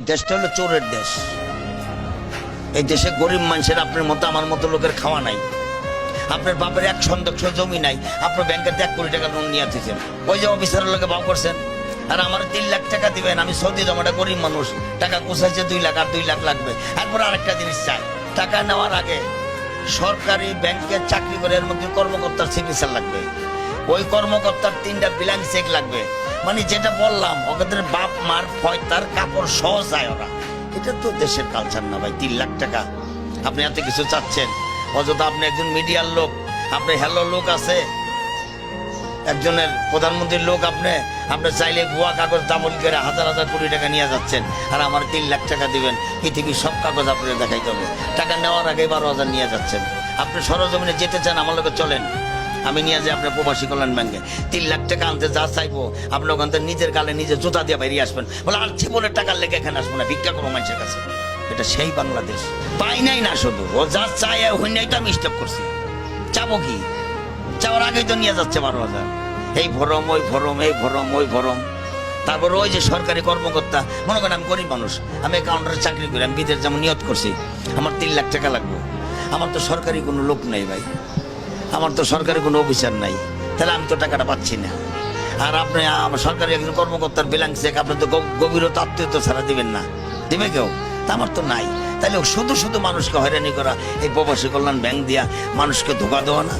দেশটা হলো চোরের দেশ। এই দেশে গরিব মানুষের আপনার মতো আমার মতো লোকের খাওয়া নাই। আপনার বাপের 1 শতাংশ জমি নাই, আপনার ব্যাংকের 1 কোটি টাকা লোন নিয়ে দিয়েছেন, ওই যে অফিসারের লোকে ভাও করছেন। আর আমার 3 লাখ টাকা দিবেন, আমি সৌদি জমাটা গরিব মানুষ, টাকা কোষাইছে 2 লাখ, আর 2 লাখ লাগবে। এরপর আরেকটা জিনিস চাই, টাকা নেওয়ার আগে সরকারি ব্যাংকের চাকরি করে এর মধ্যে কর্মকর্তার সিগনেচার লাগবে, ওই কর্মকর্তার 3টা ব্ল্যাঙ্ক চেক লাগবে। মানে যেটা বললাম, ওদের বাপ মার ফয়তার কাপড় সহ যায় ওরা। এটা তো দেশের কালচার না ভাই। 3 লাখ টাকা আপনি এত কিছু চাচ্ছেন অযথা। আপনি একজন মিডিয়ার লোক, আপনি হ্যালো লোক আছে, একজনের প্রধানমন্ত্রীর লোক, আপনি চাইলে ভুয়া কাগজ দামল করে হাজার হাজার কোটি টাকা নিয়ে যাচ্ছেন। আর আমার 3 লাখ টাকা দিবেন, পৃথিবীর সব কাগজ আপনার দেখাইতে হবে। টাকা নেওয়ার আগে 12,000 নিয়ে যাচ্ছেন। আপনি সরজমিনে যেতে চান, আমার লোকে চলেন, আমি নিয়ে যাই আপনার প্রবাসী কল্যাণ ব্যাংকে। 3 লাখ টাকা আনতে যা চাইবো, আপনি ওখান থেকে নিজের গালে নিজে জুতা দিয়ে বেরিয়ে আসবেন। বলে আর জীবনের টাকার লেগে এখানে আসবো না, ভিক্ষা করবো মানুষের কাছে। এটা সেই বাংলাদেশ। পাই নাই না, শুধু ও যা চায় হইনাই তো আমি স্টপ করছি। চাবো কি? চাওয়ার আগেই তো নিয়ে যাচ্ছে 12,000। এই ভরম, ওই ভরম, এই ভরম, ওই ভরম। তারপর ওই যে সরকারি কর্মকর্তা, মনে করেন আমি গরিব মানুষ, আমি কাউন্টারে চাকরি করি, আমি বিদেশ যেমন নিয়ত করছি, আমার 3 লাখ টাকা লাগবে। আমার তো সরকারি কোনো লোক নেই ভাই, আমার তো সরকারি কোনো অফিসার নাই, তাহলে আমি তো টাকাটা পাচ্ছি না। আর আপনি আমার সরকারি একজন কর্মকর্তার ব্ল্যাঙ্ক চেক আপনি তো গভীরতা আত্মীয়তা ছাড়া দিবেন না, দিবে কেউ? তা আমার তো নাই। তাহলে শুধু শুধু মানুষকে হয়রানি করা, এই প্রবাসী কল্যাণ ব্যাংক দিয়া মানুষকে ধোকা দেওয়া না।